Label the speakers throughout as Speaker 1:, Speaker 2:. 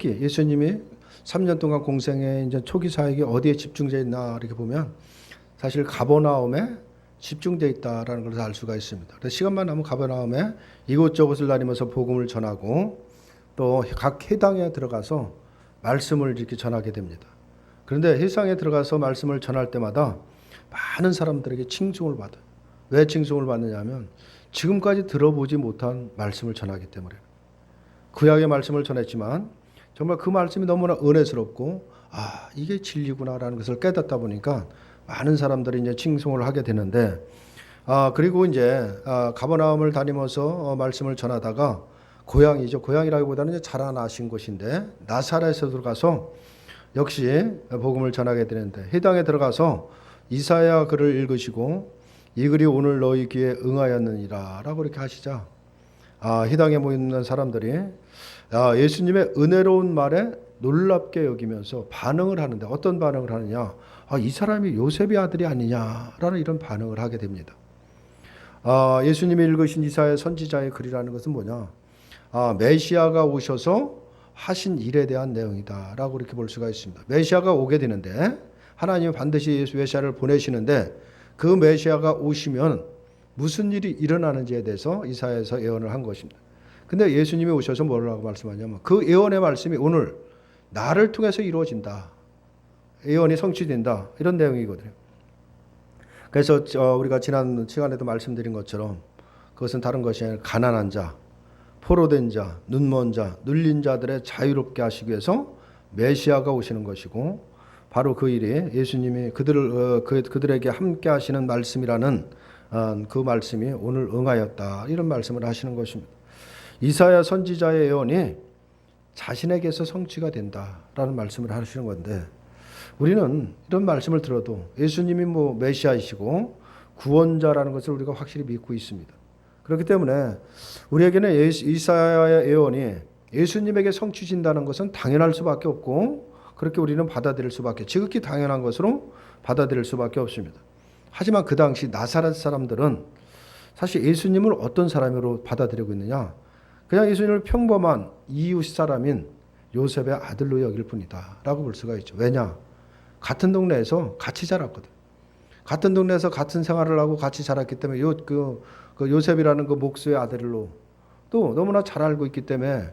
Speaker 1: 예수님이 3년 동안 공생의 이제 초기 사역이 어디에 집중되어 있나 이렇게 보면 사실 가버나움에 집중되어 있다라는 것을 알 수가 있습니다. 그래서 시간만 나면 가버나움에 이곳저곳을 다니면서 복음을 전하고 또 각 회당에 들어가서 말씀을 이렇게 전하게 됩니다. 그런데 회당에 들어가서 말씀을 전할 때마다 많은 사람들에게 칭송을 받아요. 왜 칭송을 받느냐면 지금까지 들어보지 못한 말씀을 전하기 때문에. 구약의 말씀을 전했지만 정말 그 말씀이 너무나 은혜스럽고 이게 진리구나라는 것을 깨닫다 보니까 많은 사람들이 이제 칭송을 하게 되는데 그리고 이제 가버나움을 다니면서 말씀을 전하다가 고향이라기보다는 이제 자라나신 곳인데 나사렛에 들어가서 역시 복음을 전하게 되는데 회당에 들어가서 이사야 글을 읽으시고 이 글이 오늘 너희 귀에 응하였느니라라고 이렇게 하시자 회당에 모인 사람들이 예수님의 은혜로운 말에 놀랍게 여기면서 반응을 하는데 어떤 반응을 하느냐? 이 사람이 요셉의 아들이 아니냐라는 이런 반응을 하게 됩니다. 예수님이 읽으신 이사야 선지자의 글이라는 것은 뭐냐? 메시아가 오셔서 하신 일에 대한 내용이다라고 이렇게 볼 수가 있습니다. 메시아가 오게 되는데 하나님은 반드시 메시아를 보내시는데 그 메시아가 오시면 무슨 일이 일어나는지에 대해서 이사야에서 예언을 한 것입니다. 근데 예수님이 오셔서 뭐라고 말씀하냐면 그 예언의 말씀이 오늘 나를 통해서 이루어진다. 예언이 성취된다. 이런 내용이거든요. 그래서 우리가 지난 시간에도 말씀드린 것처럼 그것은 다른 것이 아니라 가난한 자, 포로된 자, 눈먼 자, 눌린 자들의 자유롭게 하시기 위해서 메시아가 오시는 것이고 바로 그 일이 예수님이 그들에게 함께 하시는 말씀이라는 그 말씀이 오늘 응하였다. 이런 말씀을 하시는 것입니다. 이사야 선지자의 예언이 자신에게서 성취가 된다라는 말씀을 하시는 건데 우리는 이런 말씀을 들어도 예수님이 메시아이시고 구원자라는 것을 우리가 확실히 믿고 있습니다. 그렇기 때문에 우리에게는 이사야의 예언이 예수님에게 성취된다는 것은 당연할 수밖에 없고 그렇게 우리는 받아들일 수밖에 지극히 당연한 것으로 받아들일 수밖에 없습니다. 하지만 그 당시 나사렛 사람들은 사실 예수님을 어떤 사람으로 받아들이고 있느냐? 그냥 예수님을 평범한 이웃 사람인 요셉의 아들로 여길 뿐이다 라고 볼 수가 있죠. 왜냐? 같은 동네에서 같이 자랐거든. 같은 동네에서 같은 생활을 하고 같이 자랐기 때문에 그 요셉이라는 그 목수의 아들로 또 너무나 잘 알고 있기 때문에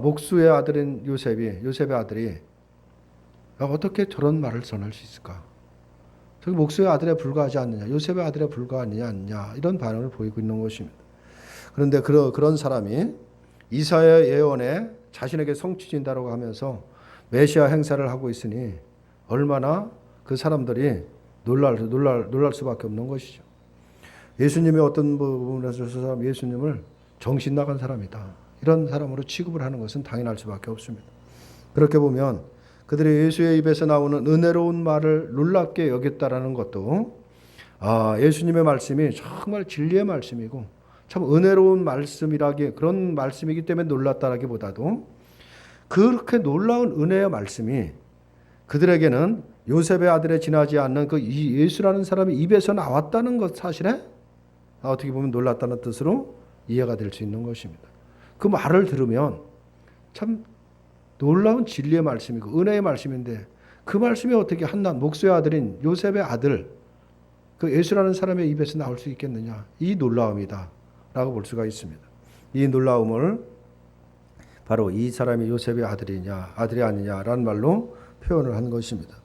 Speaker 1: 목수의 아들인 요셉의 아들이 어떻게 저런 말을 전할 수 있을까? 저기 목수의 아들에 불과하지 않느냐, 요셉의 아들에 불과하느냐 아니냐 이런 반응을 보이고 있는 것입니다. 그런데 그런 사람이 이사야의 예언에 자신에게 성취된다고 하면서 메시아 행사를 하고 있으니 얼마나 그 사람들이 놀랄 수밖에 없는 것이죠. 예수님의 어떤 부분에서 저 사람 예수님을 정신 나간 사람이다. 이런 사람으로 취급을 하는 것은 당연할 수밖에 없습니다. 그렇게 보면 그들이 예수의 입에서 나오는 은혜로운 말을 놀랍게 여겼다라는 것도 예수님의 말씀이 정말 진리의 말씀이고 참 은혜로운 말씀이라기 그런 말씀이기 때문에 놀랐다라기보다도 그렇게 놀라운 은혜의 말씀이 그들에게는 요셉의 아들에 지나지 않는 그 예수라는 사람의 입에서 나왔다는 것 사실에 어떻게 보면 놀랐다는 뜻으로 이해가 될 수 있는 것입니다. 그 말을 들으면 참 놀라운 진리의 말씀이고 은혜의 말씀인데 그 말씀이 어떻게 한낱 목수의 아들인 요셉의 아들 그 예수라는 사람의 입에서 나올 수 있겠느냐. 이 놀라움이다 라고 볼 수가 있습니다. 이 놀라움을 바로 이 사람이 요셉의 아들이 아니냐라는 말로 표현을 한 것입니다.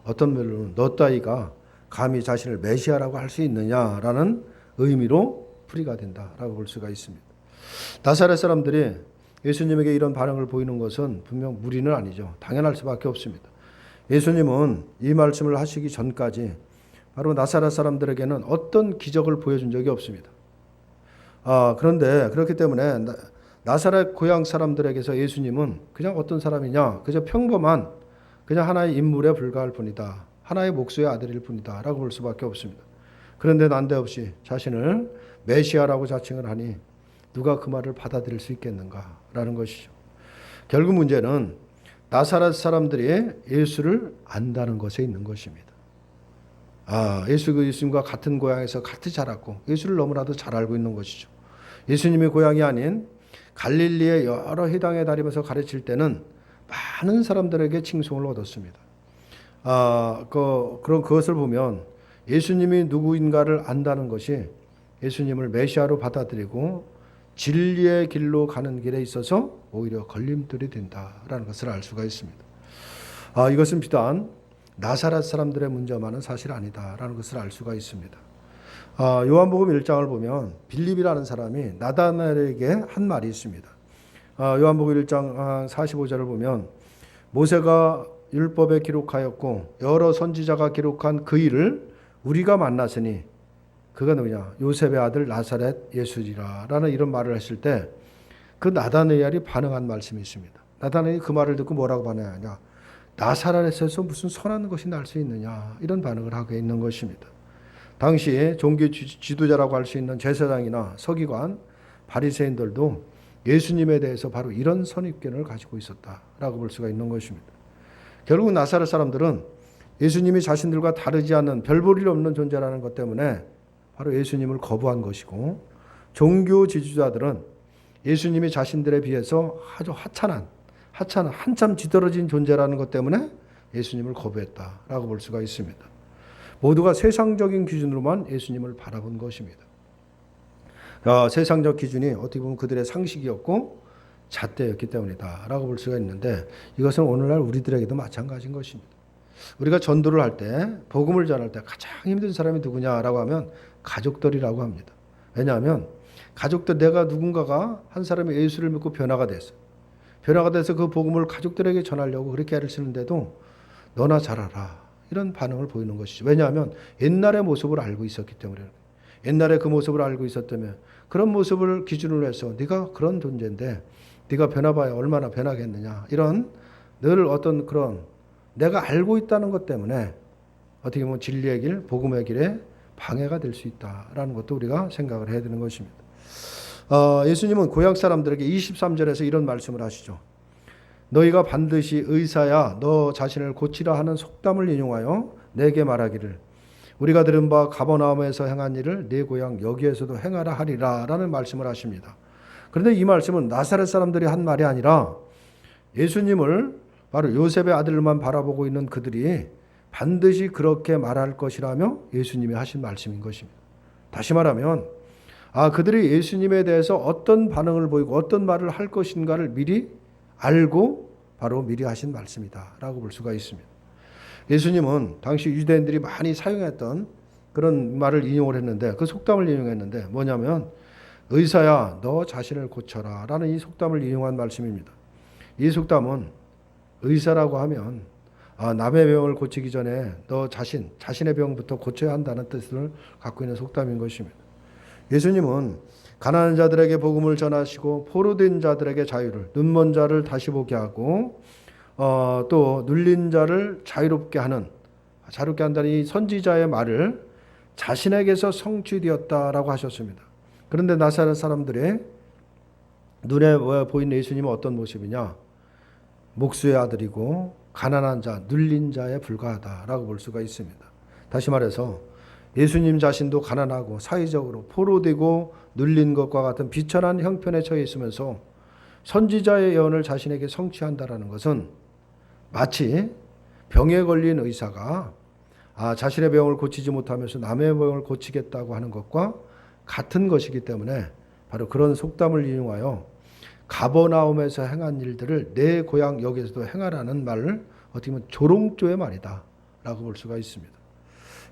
Speaker 1: 어떤 말로는 너 따위가 감히 자신을 메시아라고 할 수 있느냐라는 의미로 풀이가 된다라고 볼 수가 있습니다. 나사렛 사람들이 예수님에게 이런 반응을 보이는 것은 분명 무리는 아니죠. 당연할 수밖에 없습니다. 예수님은 이 말씀을 하시기 전까지 바로 나사렛 사람들에게는 어떤 기적을 보여준 적이 없습니다. 그런데 그렇기 때문에 나사렛 고향 사람들에게서 예수님은 그냥 어떤 사람이냐, 그저 평범한 그냥 하나의 인물에 불과할 뿐이다. 하나의 목수의 아들일 뿐이다 라고 볼 수밖에 없습니다. 그런데 난데없이 자신을 메시아라고 자칭을 하니 누가 그 말을 받아들일 수 있겠는가라는 것이죠. 결국 문제는 나사렛 사람들이 예수를 안다는 것에 있는 것입니다. 예수님과 같은 고향에서 같이 자랐고 예수를 너무나도 잘 알고 있는 것이죠. 예수님의 고향이 아닌 갈릴리의 여러 회당에 다니면서 가르칠 때는 많은 사람들에게 칭송을 얻었습니다. 그것을 보면 예수님이 누구인가를 안다는 것이 예수님을 메시아로 받아들이고 진리의 길로 가는 길에 있어서 오히려 걸림돌이 된다라는 것을 알 수가 있습니다. 이것은 비단 나사렛 사람들의 문제만은 사실 아니다라는 것을 알 수가 있습니다. 요한복음 1장을 보면 빌립이라는 사람이 나다나엘에게 한 말이 있습니다. 요한복음 1장 45절을 보면 모세가 율법에 기록하였고 여러 선지자가 기록한 그 일을 우리가 만났으니 그가 누구냐? 요셉의 아들 나사렛 예수리라 라는 이런 말을 했을 때 그 나다나엘이 반응한 말씀이 있습니다. 나다나엘이 그 말을 듣고 뭐라고 반응하냐? 나사렛에서 무슨 선한 것이 날 수 있느냐? 이런 반응을 하고 있는 것입니다. 당시 종교 지도자라고 할 수 있는 제사장이나 서기관, 바리새인들도 예수님에 대해서 바로 이런 선입견을 가지고 있었다라고 볼 수가 있는 것입니다. 결국 나사렛 사람들은 예수님이 자신들과 다르지 않은 별 볼 일 없는 존재라는 것 때문에 바로 예수님을 거부한 것이고, 종교 지도자들은 예수님이 자신들에 비해서 아주 하찮은 한참 뒤떨어진 존재라는 것 때문에 예수님을 거부했다라고 볼 수가 있습니다. 모두가 세상적인 기준으로만 예수님을 바라본 것입니다. 세상적 기준이 어떻게 보면 그들의 상식이었고 잣대였기 때문이다라고 볼 수가 있는데, 이것은 오늘날 우리들에게도 마찬가지인 것입니다. 우리가 전도를 할 때, 복음을 전할 때 가장 힘든 사람이 누구냐라고 하면 가족들이라고 합니다. 왜냐하면 가족들, 내가 누군가가 한 사람이 예수를 믿고 변화가 돼서 그 복음을 가족들에게 전하려고 그렇게 애를 쓰는데도 너나 잘하라 이런 반응을 보이는 것이죠. 왜냐하면 옛날의 모습을 알고 있었기 때문에, 옛날에 그 모습을 알고 있었다면 그런 모습을 기준으로 해서 네가 그런 존재인데 네가 변화봐야 얼마나 변하겠느냐, 이런 늘 어떤 그런 내가 알고 있다는 것 때문에 어떻게 보면 진리의 길, 복음의 길에 방해가 될 수 있다라는 것도 우리가 생각을 해야 되는 것입니다. 예수님은 고향 사람들에게 23절에서 이런 말씀을 하시죠. 너희가 반드시 의사야 너 자신을 고치라 하는 속담을 인용하여 내게 말하기를 우리가 들은 바 가버나움에서 행한 일을 네 고향 여기에서도 행하라 하리라 라는 말씀을 하십니다. 그런데 이 말씀은 나사렛 사람들이 한 말이 아니라 예수님을 바로 요셉의 아들만 바라보고 있는 그들이 반드시 그렇게 말할 것이라며 예수님이 하신 말씀인 것입니다. 다시 말하면 그들이 예수님에 대해서 어떤 반응을 보이고 어떤 말을 할 것인가를 미리 알고 바로 미리 하신 말씀이다 라고 볼 수가 있습니다. 예수님은 당시 유대인들이 많이 사용했던 그런 말을 인용을 했는데, 그 속담을 인용했는데 뭐냐면 의사야 너 자신을 고쳐라 라는 이 속담을 인용한 말씀입니다. 이 속담은 의사라고 하면 남의 병을 고치기 전에 너 자신의 병부터 고쳐야 한다는 뜻을 갖고 있는 속담인 것입니다. 예수님은 가난한 자들에게 복음을 전하시고 포로된 자들에게 자유를, 눈먼 자를 다시 보게 하고 또 눌린 자를 자유롭게 한다는 이 선지자의 말을 자신에게서 성취되었다라고 하셨습니다. 그런데 나사렛 사람들의 눈에 보이는 예수님은 어떤 모습이냐? 목수의 아들이고 가난한 자, 눌린 자에 불과하다라고 볼 수가 있습니다. 다시 말해서 예수님 자신도 가난하고 사회적으로 포로되고 눌린 것과 같은 비천한 형편에 처해 있으면서 선지자의 예언을 자신에게 성취한다라는 것은 마치 병에 걸린 의사가 자신의 병을 고치지 못하면서 남의 병을 고치겠다고 하는 것과 같은 것이기 때문에 바로 그런 속담을 인용하여 가버나움에서 행한 일들을 내 고향 여기에서도 행하라는 말을 어떻게 보면 조롱조의 말이다 라고 볼 수가 있습니다.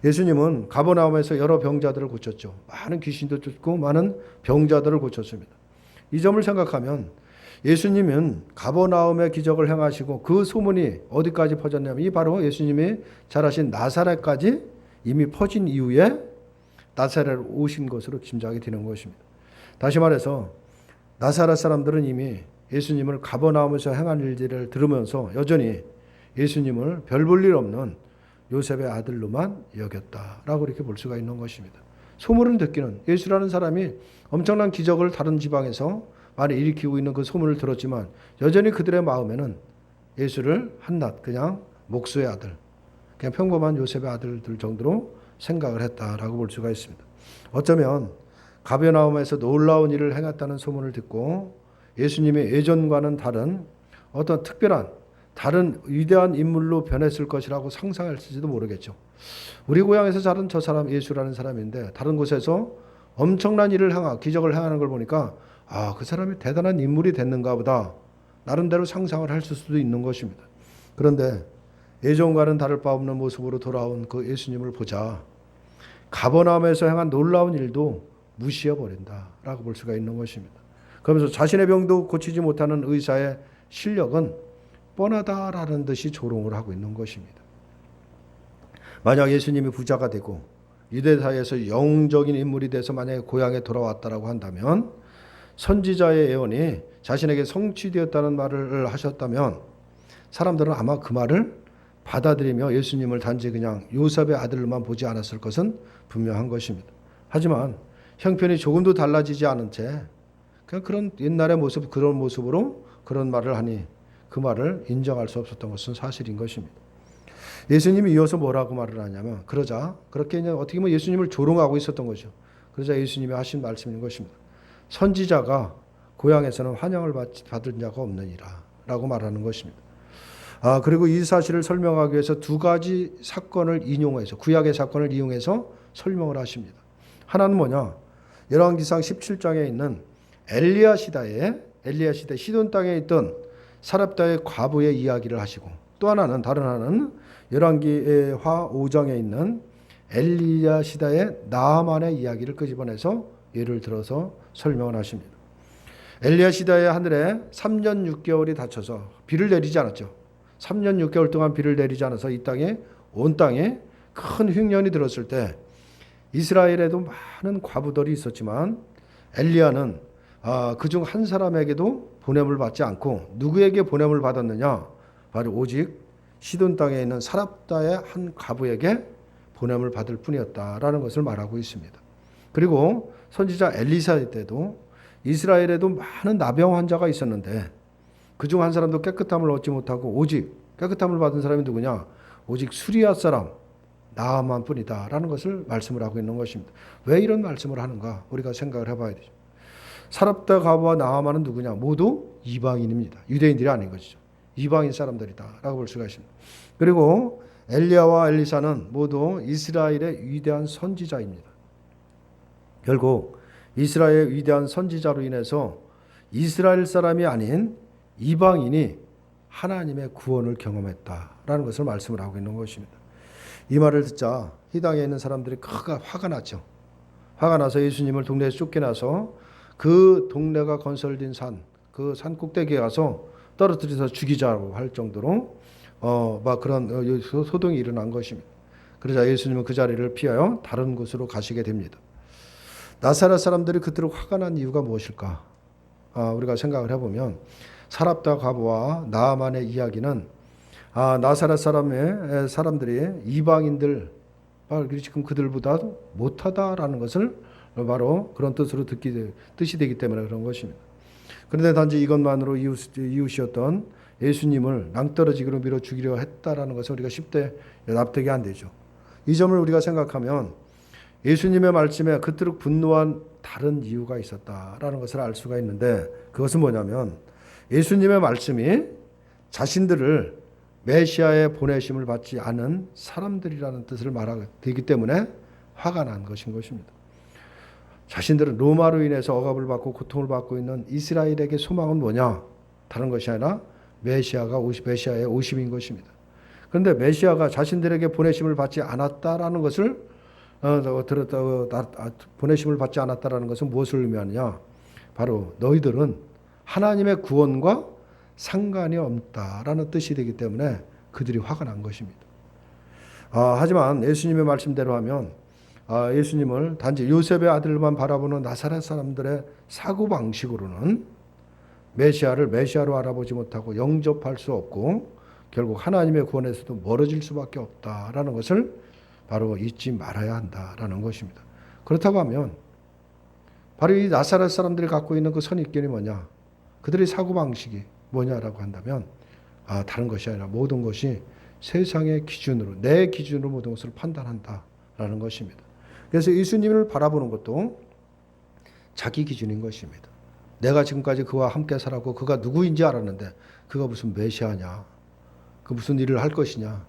Speaker 1: 예수님은 가버나움에서 여러 병자들을 고쳤죠. 많은 귀신도 쫓고 많은 병자들을 고쳤습니다. 이 점을 생각하면 예수님은 가버나움의 기적을 행하시고 그 소문이 어디까지 퍼졌냐면 이 바로 예수님이 잘하신 나사렛까지 이미 퍼진 이후에 나사렛에 오신 것으로 짐작이 되는 것입니다. 다시 말해서 나사렛 사람들은 이미 예수님을 가버나움에서 행한 일들을 들으면서 여전히 예수님을 별 볼 일 없는 요셉의 아들로만 여겼다라고 이렇게 볼 수가 있는 것입니다. 소문을 듣기는 예수라는 사람이 엄청난 기적을 다른 지방에서 많이 일으키고 있는 그 소문을 들었지만 여전히 그들의 마음에는 예수를 한낱 그냥 목수의 아들, 그냥 평범한 요셉의 아들들 정도로 생각을 했다라고 볼 수가 있습니다. 어쩌면 가버나움에서 놀라운 일을 행했다는 소문을 듣고 예수님의 예전과는 다른 어떤 특별한 다른 위대한 인물로 변했을 것이라고 상상했을지도 모르겠죠. 우리 고향에서 자란 저 사람 예수라는 사람인데 다른 곳에서 엄청난 일을 기적을 행하는 걸 보니까 그 사람이 대단한 인물이 됐는가 보다 나름대로 상상을 할 수도 있는 것입니다. 그런데 예전과는 다를 바 없는 모습으로 돌아온 그 예수님을 보자 가버나움에서 행한 놀라운 일도 무시해 버린다라고 볼 수가 있는 것입니다. 그러면서 자신의 병도 고치지 못하는 의사의 실력은 뻔하다라는 듯이 조롱을 하고 있는 것입니다. 만약 예수님이 부자가 되고 유대 사회에서 영적인 인물이 돼서 만약에 고향에 돌아왔다라고 한다면 선지자의 예언이 자신에게 성취되었다는 말을 하셨다면 사람들은 아마 그 말을 받아들이며 예수님을 단지 그냥 요셉의 아들로만 보지 않았을 것은 분명한 것입니다. 하지만 형편이 조금도 달라지지 않은 채 그냥 그런 옛날의 모습 그런 모습으로 그런 말을 하니 그 말을 인정할 수 없었던 것은 사실인 것입니다. 예수님이 이어서 뭐라고 말을 하냐면 그렇게 이제 어떻게 보면 예수님을 조롱하고 있었던 거죠. 그러자 예수님이 하신 말씀인 것입니다. 선지자가 고향에서는 환영을 받은 자가 없느니라 라고 말하는 것입니다. 그리고 이 사실을 설명하기 위해서 두 가지 사건을 인용해서 구약의 사건을 이용해서 설명을 하십니다. 하나는 뭐냐? 열왕기상 17장에 있는 엘리야 시대 시돈 땅에 있던 사렙다의 과부의 이야기를 하시고 또 하나는 다른 하나는 열왕기하 5장에 있는 엘리야 시대의 나아만의 이야기를 끄집어내서 예를 들어서 설명을 하십니다. 엘리야 시대의 하늘에 3년 6개월이 닫혀서 비를 내리지 않았죠. 3년 6개월 동안 비를 내리지 않아서 온 땅에 큰 흉년이 들었을 때 이스라엘에도 많은 과부들이 있었지만 엘리야는 그중 한 사람에게도 보냄을 받지 않고 누구에게 보냄을 받았느냐? 바로 오직 시돈 땅에 있는 사렙다의 한 과부에게 보냄을 받을 뿐이었다라는 것을 말하고 있습니다. 그리고 선지자 엘리사 때도 이스라엘에도 많은 나병 환자가 있었는데 그중 한 사람도 깨끗함을 얻지 못하고 오직 깨끗함을 받은 사람이 누구냐? 오직 수리아 사람 나아만 뿐이다라는 것을 말씀을 하고 있는 것입니다. 왜 이런 말씀을 하는가? 우리가 생각을 해봐야 되죠. 사렙다 과부와 나아만은 누구냐? 모두 이방인입니다. 유대인들이 아닌 것이죠. 이방인 사람들이다라고 볼 수가 있습니다. 그리고 엘리야와 엘리사는 모두 이스라엘의 위대한 선지자입니다. 결국 이스라엘의 위대한 선지자로 인해서 이스라엘 사람이 아닌 이방인이 하나님의 구원을 경험했다라는 것을 말씀을 하고 있는 것입니다. 이 말을 듣자 이 땅에 있는 사람들이 화가 났죠. 화가 나서 예수님을 동네에서 쫓겨나서 그 동네가 건설된 그 산 꼭대기에 가서 떨어뜨려서 죽이자고 할 정도로 막 그런 소동이 일어난 것입니다. 그러자 예수님은 그 자리를 피하여 다른 곳으로 가시게 됩니다. 나사렛 사람들이 그토록 화가 난 이유가 무엇일까? 우리가 생각을 해보면 사렙다 과부와 나아만의 이야기는 나사렛 사람들이 이방인들 지금 그들보다도 못하다라는 것을 바로 그런 뜻으로 뜻이 되기 때문에 그런 것입니다. 그런데 단지 이것만으로 이웃이었던 예수님을 낭떠러지기로 밀어 죽이려 했다라는 것은 우리가 쉽게 납득이 안 되죠. 이 점을 우리가 생각하면 예수님의 말씀에 그토록 분노한 다른 이유가 있었다라는 것을 알 수가 있는데 그것은 뭐냐면 예수님의 말씀이 자신들을 메시아의 보내심을 받지 않은 사람들이라는 뜻을 말하게 되기 때문에 화가 난 것인 것입니다. 자신들은 로마로 인해서 억압을 받고 고통을 받고 있는 이스라엘에게 소망은 뭐냐? 다른 것이 아니라 메시아의 오심인 것입니다. 그런데 메시아가 자신들에게 보내심을 받지 않았다라는 것을 보내심을 받지 않았다라는 것은 무엇을 의미하느냐? 바로 너희들은 하나님의 구원과 상관이 없다라는 뜻이 되기 때문에 그들이 화가 난 것입니다. 하지만 예수님의 말씀대로 하면 예수님을 단지 요셉의 아들만 바라보는 나사렛 사람들의 사고방식으로는 메시아를 메시아로 알아보지 못하고 영접할 수 없고 결국 하나님의 구원에서도 멀어질 수밖에 없다라는 것을 바로 잊지 말아야 한다라는 것입니다. 그렇다고 하면 바로 이 나사렛 사람들이 갖고 있는 그 선입견이 뭐냐? 그들의 사고방식이 뭐냐라고 한다면 다른 것이 아니라 모든 것이 세상의 기준으로 내 기준으로 모든 것을 판단한다라는 것입니다. 그래서 예수님을 바라보는 것도 자기 기준인 것입니다. 내가 지금까지 그와 함께 살았고 그가 누구인지 알았는데 그가 무슨 메시아냐? 그 무슨 일을 할 것이냐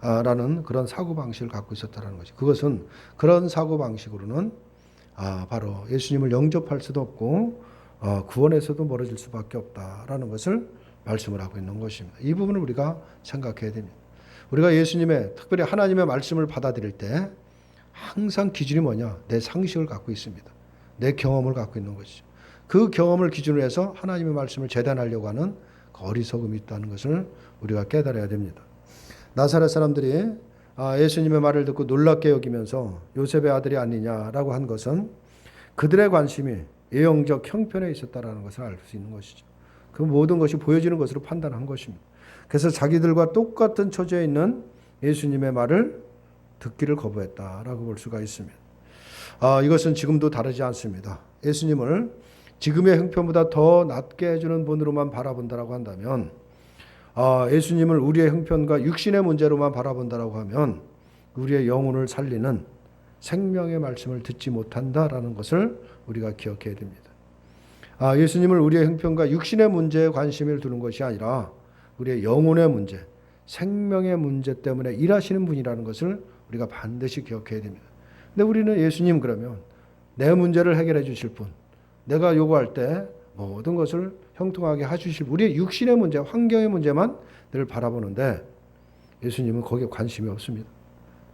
Speaker 1: 라는 그런 사고방식을 갖고 있었다는 거죠. 그것은 그런 사고방식으로는 바로 예수님을 영접할 수도 없고 구원에서도 멀어질 수밖에 없다라는 것을 말씀을 하고 있는 것입니다. 이 부분을 우리가 생각해야 됩니다. 우리가 예수님의 특별히 하나님의 말씀을 받아들일 때 항상 기준이 뭐냐? 내 상식을 갖고 있습니다. 내 경험을 갖고 있는 것이죠. 그 경험을 기준으로 해서 하나님의 말씀을 재단하려고 하는 어리석음이 있다는 것을 우리가 깨달아야 됩니다. 나사렛 사람들이 예수님의 말을 듣고 놀랍게 여기면서 요셉의 아들이 아니냐라고 한 것은 그들의 관심이 예형적 형편에 있었다라는 것을 알 수 있는 것이죠. 그 모든 것이 보여지는 것으로 판단한 것입니다. 그래서 자기들과 똑같은 처지에 있는 예수님의 말을 듣기를 거부했다라고 볼 수가 있습니다. 이것은 지금도 다르지 않습니다. 예수님을 지금의 형편보다 더 낮게 해주는 분으로만 바라본다라고 한다면, 예수님을 우리의 형편과 육신의 문제로만 바라본다라고 하면 우리의 영혼을 살리는 생명의 말씀을 듣지 못한다라는 것을 우리가 기억해야 됩니다. 예수님을 우리의 형편과 육신의 문제에 관심을 두는 것이 아니라 우리의 영혼의 문제, 생명의 문제 때문에 일하시는 분이라는 것을 우리가 반드시 기억해야 됩니다. 근데 우리는 예수님 그러면 내 문제를 해결해 주실 분, 내가 요구할 때 모든 것을 형통하게 해주실 우리의 육신의 문제, 환경의 문제만 늘 바라보는데 예수님은 거기에 관심이 없습니다.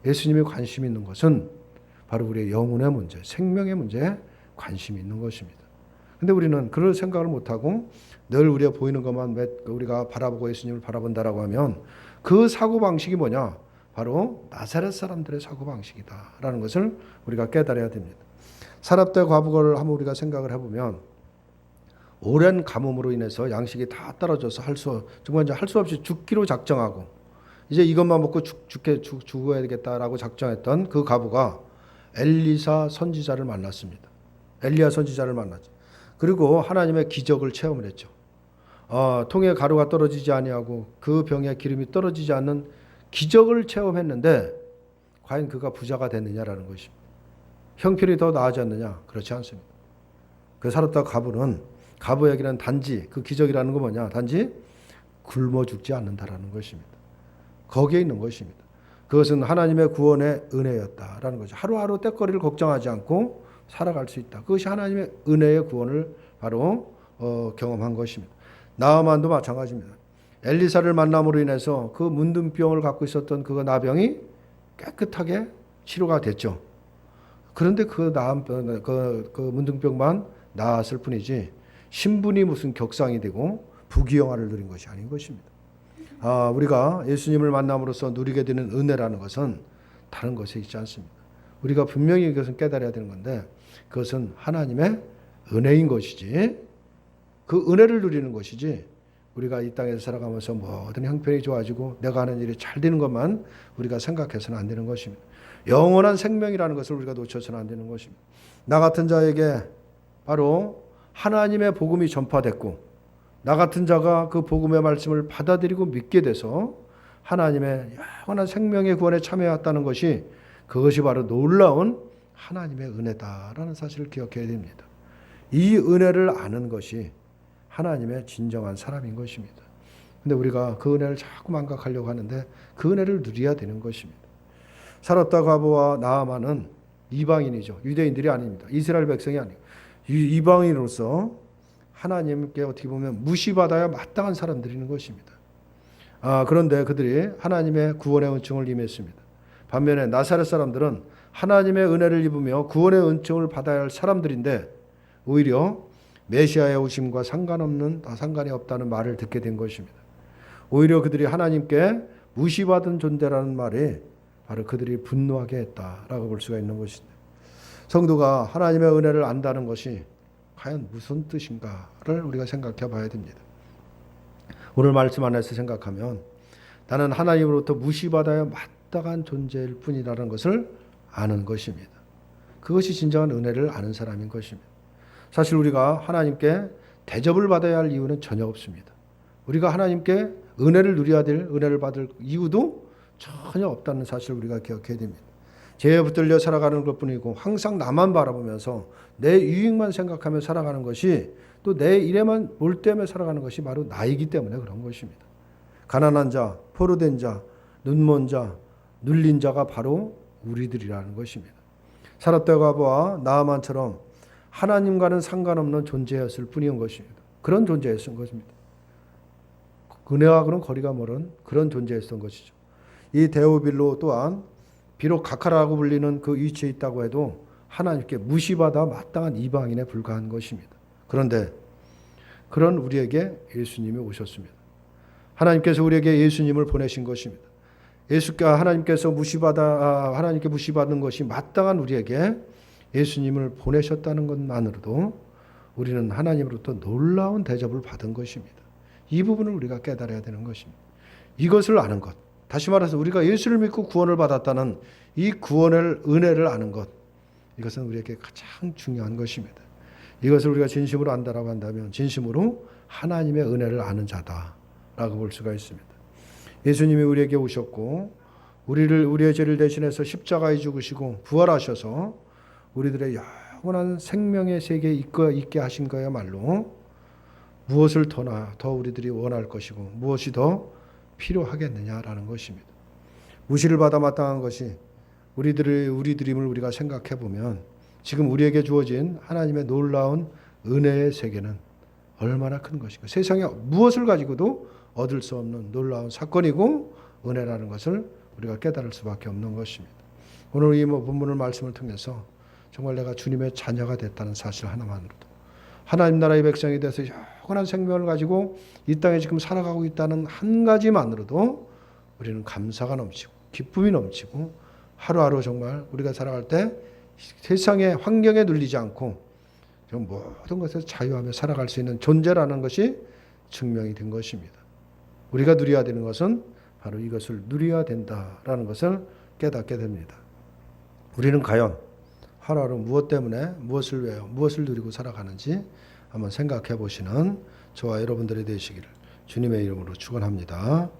Speaker 1: 예수님이 관심이 있는 것은 바로 우리의 영혼의 문제, 생명의 문제에 관심이 있는 것입니다. 근데 우리는 그럴 생각을 못하고 늘 우리가 보이는 것만 우리가 바라보고 예수님을 바라본다라고 하면 그 사고방식이 뭐냐? 바로 나사렛 사람들의 사고방식이다라는 것을 우리가 깨달아야 됩니다. 사랍대 과부를 한번 우리가 생각을 해보면 오랜 가뭄으로 인해서 양식이 다 떨어져서 정말 할 수 없이 죽기로 작정하고 이제 이것만 먹고 죽어야 되겠다라고 작정했던 그 과부가 엘리사 선지자를 만났습니다. 엘리야 선지자를 만났죠. 그리고 하나님의 기적을 체험을 했죠. 통에 가루가 떨어지지 아니하고 그 병에 기름이 떨어지지 않는 기적을 체험했는데 과연 그가 부자가 됐느냐라는 것입니다. 형편이 더 나아졌느냐? 그렇지 않습니다. 그 사랍다 과부에게는 단지 그 기적이라는 건 뭐냐? 단지 굶어 죽지 않는다라는 것입니다. 거기에 있는 것입니다. 그것은 하나님의 구원의 은혜였다라는 거죠. 하루하루 때거리를 걱정하지 않고 살아갈 수 있다. 그것이 하나님의 은혜의 구원을 바로 경험한 것입니다. 나아만도 마찬가지입니다. 엘리사를 만남으로 인해서 그 문둥병을 갖고 있었던 그 나병이 깨끗하게 치료가 됐죠. 그런데 그 문둥병만 나았을 뿐이지 신분이 무슨 격상이 되고 부귀영화를 누린 것이 아닌 것입니다. 우리가 예수님을 만남으로써 누리게 되는 은혜라는 것은 다른 것에 있지 않습니다. 우리가 분명히 이것은 깨달아야 되는 건데 그것은 하나님의 은혜인 것이지 그 은혜를 누리는 것이지 우리가 이 땅에서 살아가면서 모든 형편이 좋아지고 내가 하는 일이 잘 되는 것만 우리가 생각해서는 안 되는 것입니다. 영원한 생명이라는 것을 우리가 놓쳐서는 안 되는 것입니다. 나 같은 자에게 바로 하나님의 복음이 전파됐고 나 같은 자가 그 복음의 말씀을 받아들이고 믿게 돼서 하나님의 영원한 생명의 구원에 참여했다는 것이 그것이 바로 놀라운 하나님의 은혜다라는 사실을 기억해야 됩니다. 이 은혜를 아는 것이 하나님의 진정한 사람인 것입니다. 근데 우리가 그 은혜를 자꾸 망각하려고 하는데 그 은혜를 누려야 되는 것입니다. 사랍다 과부와 나아만은 이방인이죠. 유대인들이 아닙니다. 이스라엘 백성이 아니고 이방인으로서 하나님께 어떻게 보면 무시받아야 마땅한 사람들인 것입니다. 그런데 그들이 하나님의 구원의 은총을 임했습니다. 반면에 나사렛 사람들은 하나님의 은혜를 입으며 구원의 은총을 받아야 할 사람들인데 오히려 메시아의 오심과 상관이 없다는 말을 듣게 된 것입니다. 오히려 그들이 하나님께 무시받은 존재라는 말이 바로 그들이 분노하게 했다라고 볼 수가 있는 것입니다. 성도가 하나님의 은혜를 안다는 것이 과연 무슨 뜻인가를 우리가 생각해 봐야 됩니다. 오늘 말씀 안에서 생각하면 나는 하나님으로부터 무시받아야 마땅한 존재일 뿐이라는 것을 아는 것입니다. 그것이 진정한 은혜를 아는 사람인 것입니다. 사실 우리가 하나님께 대접을 받아야 할 이유는 전혀 없습니다. 우리가 하나님께 은혜를 받을 이유도 전혀 없다는 사실을 우리가 기억해야 됩니다. 죄에 붙들려 살아가는 것뿐이고 항상 나만 바라보면서 내 유익만 생각하며 살아가는 것이 또 내 일에만 몰두하며 살아가는 것이 바로 나이기 때문에 그런 것입니다. 가난한 자, 포로된 자, 눈먼 자, 눌린 자가 바로 우리들이라는 것입니다. 사렙과보와 나아만처럼 하나님과는 상관없는 존재였을 뿐인 것입니다. 그런 존재였던 것입니다. 은혜와 그런 거리가 멀은 그런 존재였던 것이죠. 이 데오빌로 또한 비록 각하라고 불리는 그 위치에 있다고 해도 하나님께 무시받아 마땅한 이방인에 불과한 것입니다. 그런데 그런 우리에게 예수님이 오셨습니다. 하나님께서 우리에게 예수님을 보내신 것입니다. 하나님께서 하나님께 무시받는 것이 마땅한 우리에게 예수님을 보내셨다는 것만으로도 우리는 하나님으로부터 놀라운 대접을 받은 것입니다. 이 부분을 우리가 깨달아야 되는 것입니다. 이것을 아는 것, 다시 말해서 우리가 예수를 믿고 구원을 받았다는 이 구원의 은혜를 아는 것, 이것은 우리에게 가장 중요한 것입니다. 이것을 우리가 진심으로 안다라고 한다면 진심으로 하나님의 은혜를 아는 자다라고 볼 수가 있습니다. 예수님이 우리에게 오셨고 우리의 죄를 대신해서 십자가에 죽으시고 부활하셔서 우리들의 영원한 생명의 세계에 있게 하신 거야말로 무엇을 더 우리들이 원할 것이고 무엇이 더 필요하겠느냐라는 것입니다. 무시를 받아 마땅한 것이 우리들임을 우리가 생각해 보면 지금 우리에게 주어진 하나님의 놀라운 은혜의 세계는 얼마나 큰 것인가. 세상에 무엇을 가지고도 얻을 수 없는 놀라운 사건이고 은혜라는 것을 우리가 깨달을 수밖에 없는 것입니다. 오늘 이 본문을 말씀을 통해서 정말 내가 주님의 자녀가 됐다는 사실 하나만으로도 하나님 나라의 백성이 돼서 영원한 생명을 가지고 이 땅에 지금 살아가고 있다는 한 가지만으로도 우리는 감사가 넘치고 기쁨이 넘치고 하루하루 정말 우리가 살아갈 때 세상의 환경에 눌리지 않고 모든 것에서 자유하며 살아갈 수 있는 존재라는 것이 증명이 된 것입니다. 우리가 누려야 되는 것은 바로 이것을 누려야 된다라는 것을 깨닫게 됩니다. 우리는 과연 하루하루 무엇 때문에 무엇을 위하여 무엇을 누리고 살아가는지 한번 생각해 보시는 저와 여러분들이 되시기를 주님의 이름으로 축원합니다.